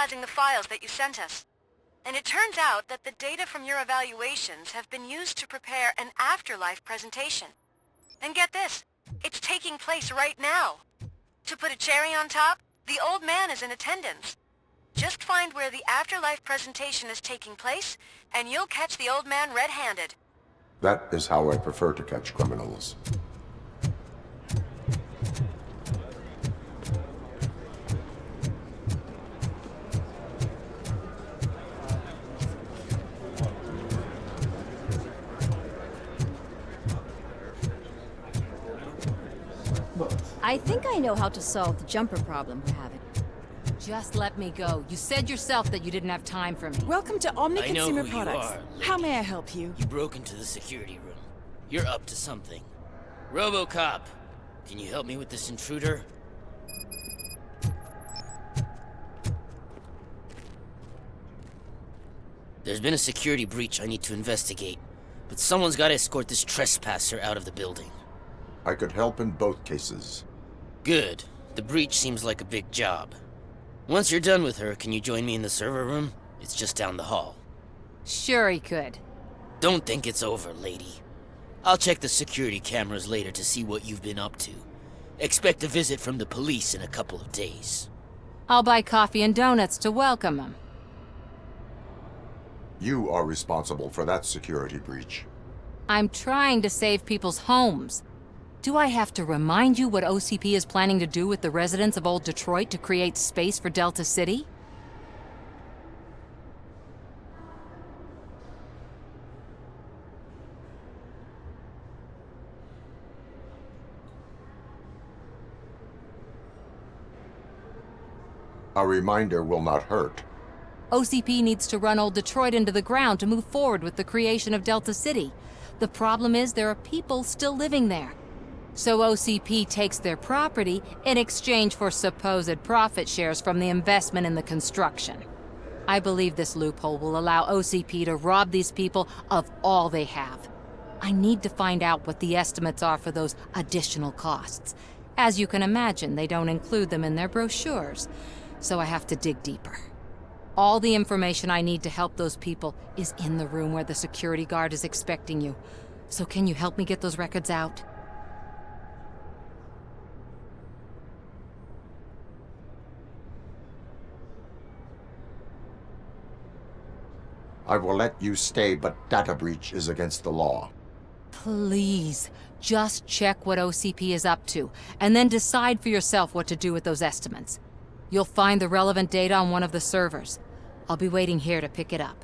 analyzing the files that you sent us. And it turns out that the data from your evaluations have been used to prepare an afterlife presentation. And get this, it's taking place right now. To put a cherry on top, the old man is in attendance. Just find where the afterlife presentation is taking place, and you'll catch the old man red-handed. That is how I prefer to catch criminals. I think I know how to solve the jumper problem we're having. Just let me go. You said yourself that you didn't have time for me. Welcome to Omni I know Consumer who Products. you are, lady. How may I help you? You broke into the security room. You're up to something. Robocop, can you help me with this intruder? There's been a security breach I need to investigate, but someone's got to escort this trespasser out of the building. I could help in both cases. Good. The breach seems like a big job. Once you're done with her, can you join me in the server room? It's just down the hall. Sure he could. Don't think it's over, lady. I'll check the security cameras later to see what you've been up to. Expect a visit from the police in a couple of days. I'll buy coffee and donuts to welcome him. You are responsible for that security breach. I'm trying to save people's homes. Do I have to remind you what OCP is planning to do with the residents of Old Detroit to create space for Delta City? A reminder will not hurt. OCP needs to run Old Detroit into the ground to move forward with the creation of Delta City. The problem is there are people still living there. So OCP takes their property in exchange for supposed profit shares from the investment in the construction. I believe this loophole will allow OCP to rob these people of all they have. I need to find out what the estimates are for those additional costs. As you can imagine, they don't include them in their brochures, so I have to dig deeper. All the information I need to help those people is in the room where the security guard is expecting you. So can you help me get those records out? I will let you stay, but data breach is against the law. Please, just check what OCP is up to, and then decide for yourself what to do with those estimates. You'll find the relevant data on one of the servers. I'll be waiting here to pick it up.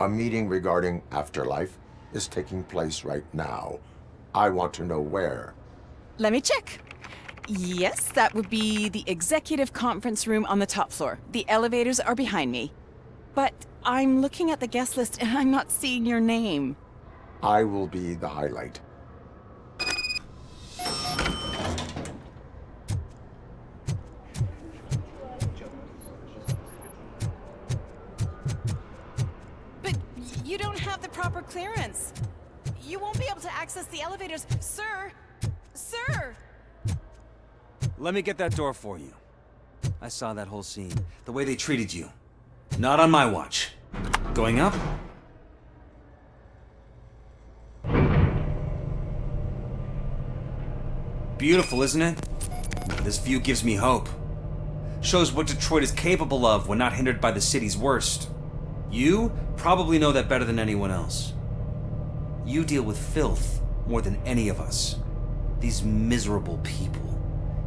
A meeting regarding afterlife is taking place right now. I want to know where. Let me check. Yes, that would be the executive conference room on the top floor. The elevators are behind me. But I'm looking at the guest list and I'm not seeing your name. I will be the highlight. But you don't have the proper clearance. You won't be able to access the elevators, sir. Sir! Let me get that door for you. I saw that whole scene. The way they treated you. Not on my watch. Going up? Beautiful, isn't it? This view gives me hope. Shows what Detroit is capable of when not hindered by the city's worst. You probably know that better than anyone else. You deal with filth more than any of us. These miserable people,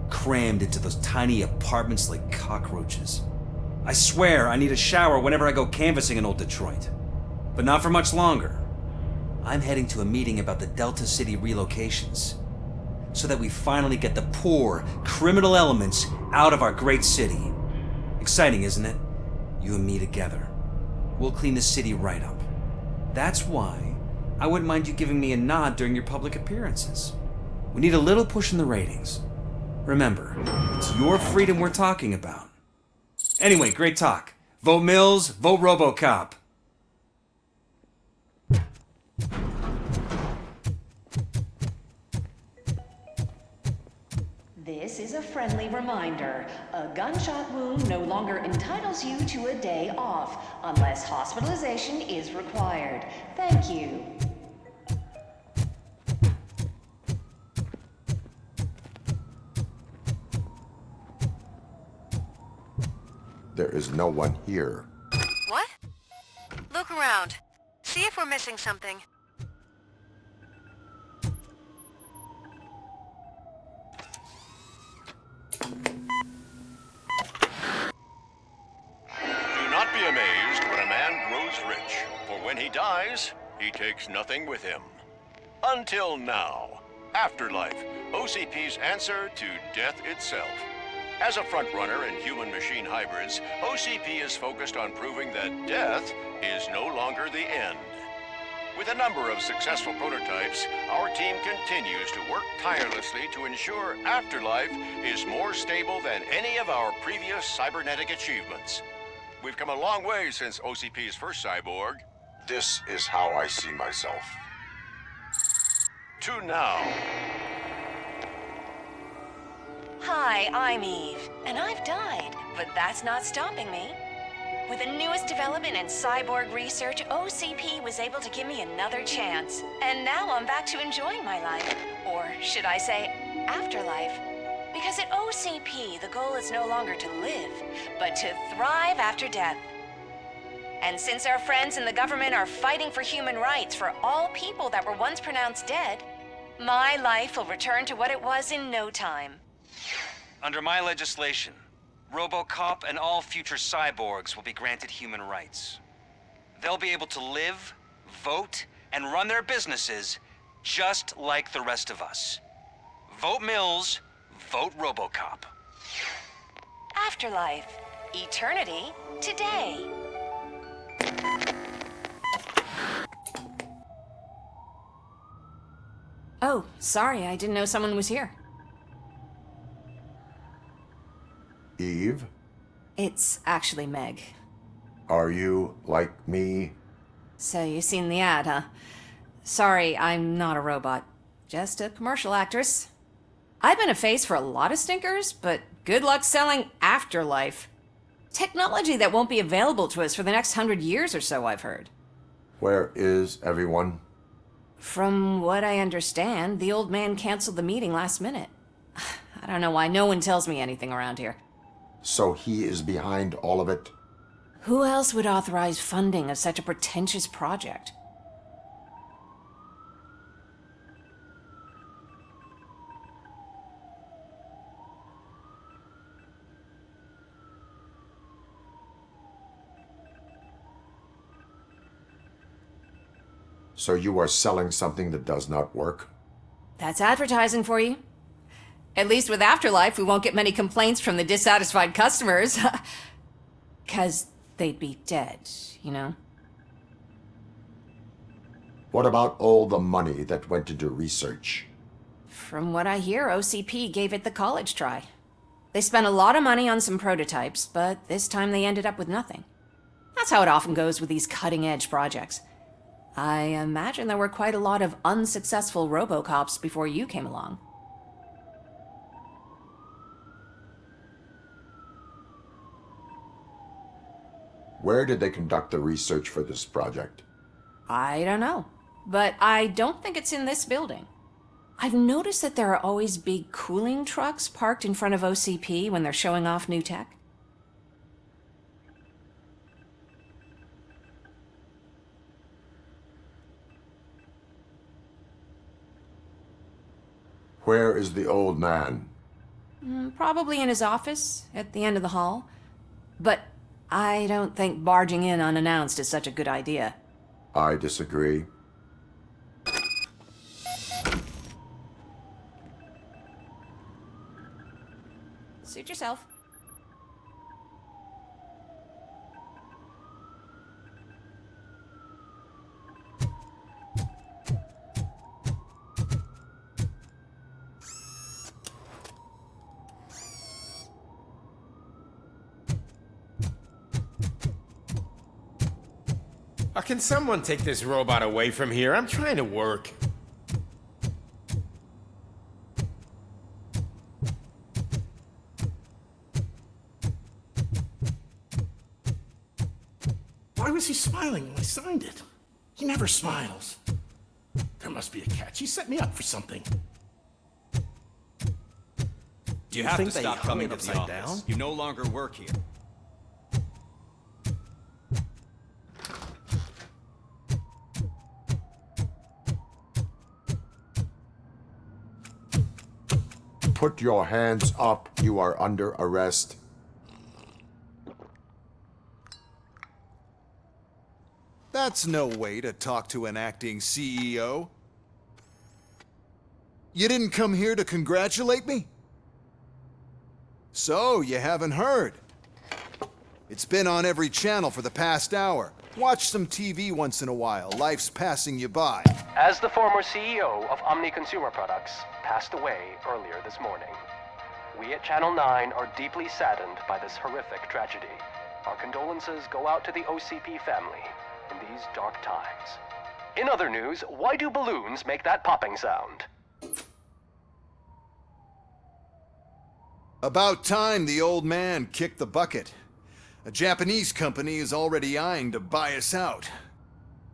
crammed into those tiny apartments like cockroaches. I swear I need a shower whenever I go canvassing in Old Detroit. But not for much longer. I'm heading to a meeting about the Delta City relocations, so that we finally get the poor, criminal elements out of our great city. Exciting, isn't it? You and me together. We'll clean the city right up. That's why I wouldn't mind you giving me a nod during your public appearances. We need a little push in the ratings. Remember, it's your freedom we're talking about. Anyway, great talk. Vote Mills, vote Robocop. This is a friendly reminder. A gunshot wound no longer entitles you to a day off, unless hospitalization is required. Thank you. There is no one here. What? Look around. See if we're missing something. Do not be amazed when a man grows rich, for when he dies, he takes nothing with him. Until now. Afterlife, OCP's answer to death itself. As a frontrunner in human-machine hybrids, OCP is focused on proving that death is no longer the end. With a number of successful prototypes, our team continues to work tirelessly to ensure Afterlife is more stable than any of our previous cybernetic achievements. We've come a long way since OCP's first cyborg. This is how I see myself. To now. Hi, I'm Eve, and I've died, but that's not stopping me. With the newest development in cyborg research, OCP was able to give me another chance. And now I'm back to enjoying my life. Or should I say, afterlife. Because at OCP, the goal is no longer to live, but to thrive after death. And since our friends in the government are fighting for human rights for all people that were once pronounced dead, my life will return to what it was in no time. Under my legislation, Robocop and all future cyborgs will be granted human rights. They'll be able to live, vote, and run their businesses just like the rest of us. Vote Mills, vote Robocop. Afterlife. Eternity. Today. Oh, sorry, I didn't know someone was here. Eve, It's actually Meg. are you like me? So you've seen the ad, huh? Sorry, I'm not a robot. Just a commercial actress. I've been a face for a lot of stinkers, but good luck selling Afterlife. Technology that won't be available to us for the next 100 years or so, I've heard. Where is everyone? From what I understand, the old man canceled the meeting last minute. I don't know why no one tells me anything around here. So he is behind all of it? Who else would authorize funding of such a pretentious project? So you are selling something that does not work? That's advertising for you. At least with Afterlife, we won't get many complaints from the dissatisfied customers. 'Cause they'd be dead, you know? What about all the money that went into research? From what I hear, OCP gave it the college try. They spent a lot of money on some prototypes, but this time they ended up with nothing. That's how it often goes with these cutting-edge projects. I imagine there were quite a lot of unsuccessful Robocops before you came along. Where did they conduct the research for this project? I don't know, but I don't think it's in this building. I've noticed that there are always big cooling trucks parked in front of OCP when they're showing off new tech. Where is the old man? Probably in his office, at the end of the hall. But I don't think barging in unannounced is such a good idea. I disagree. Suit yourself. Can someone take this robot away from here? I'm trying to work. Why was he smiling when I signed it? He never smiles. There must be a catch. He set me up for something. You have think to they stop hung coming it to the upside office. down? You no longer work here. Put your hands up. You are under arrest. That's no way to talk to an acting CEO. You didn't come here to congratulate me? So, you haven't heard. It's been on every channel for the past hour. Watch some TV once in a while. Life's passing you by. As the former CEO of Omni Consumer Products passed away earlier this morning, we at Channel 9 are deeply saddened by this horrific tragedy. Our condolences go out to the OCP family in these dark times. In other news, why do balloons make that popping sound? About time the old man kicked the bucket. A Japanese company is already eyeing to buy us out.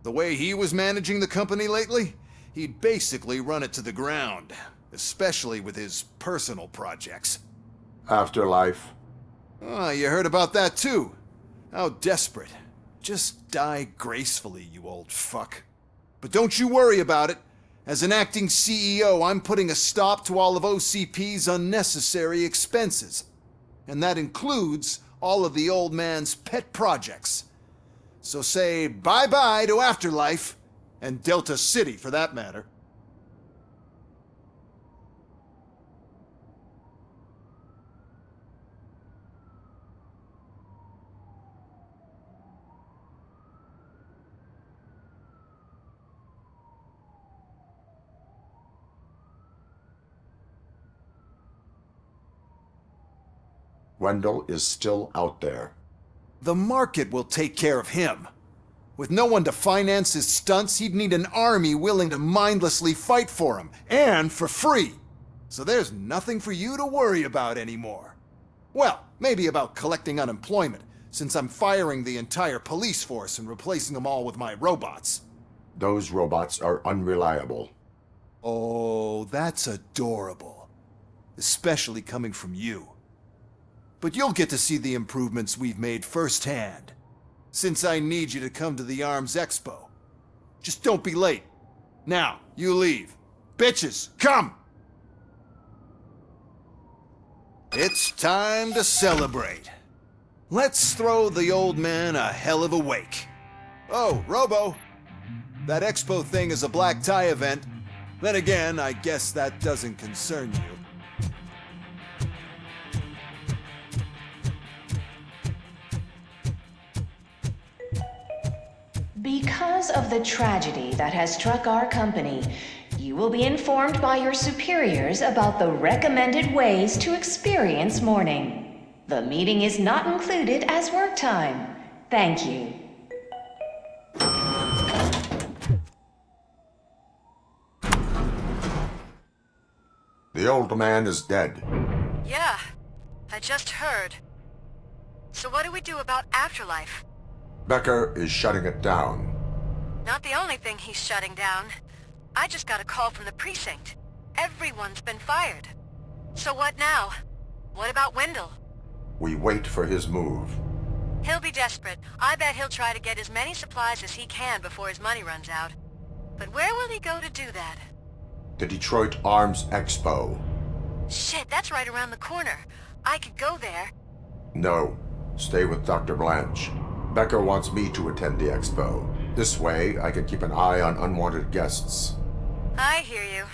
The way he was managing the company lately, he'd basically run it to the ground, especially with his personal projects. Afterlife. Oh, you heard about that too. How desperate. Just die gracefully, you old fuck. But don't you worry about it. As an acting CEO, I'm putting a stop to all of OCP's unnecessary expenses. And that includes all of the old man's pet projects. So say bye-bye to Afterlife, and Delta City for that matter. Wendell is still out there. The market will take care of him. With no one to finance his stunts, he'd need an army willing to mindlessly fight for him, and for free. So there's nothing for you to worry about anymore. Well, maybe about collecting unemployment, since I'm firing the entire police force and replacing them all with my robots. Those robots are unreliable. Oh, that's adorable. Especially coming from you. But you'll get to see the improvements we've made firsthand, since I need you to come to the Arms Expo. Just don't be late. Now, you leave. Bitches, come! It's time to celebrate. Let's throw the old man a hell of a wake. Oh, Robo, that expo thing is a black tie event. Then again, I guess that doesn't concern you. Because of the tragedy that has struck our company, you will be informed by your superiors about the recommended ways to experience mourning. The meeting is not included as work time. Thank you. The old man is dead. Yeah, I just heard. So what do we do about Afterlife? Becker is shutting it down. Not the only thing he's shutting down. I just got a call from the precinct. Everyone's been fired. So what now? What about Wendell? We wait for his move. He'll be desperate. I bet he'll try to get as many supplies as he can before his money runs out. But where will he go to do that? The Detroit Arms Expo. Shit, that's right around the corner. I could go there. No, stay with Dr. Blanche. Becker wants me to attend the expo. This way, I can keep an eye on unwanted guests. I hear you.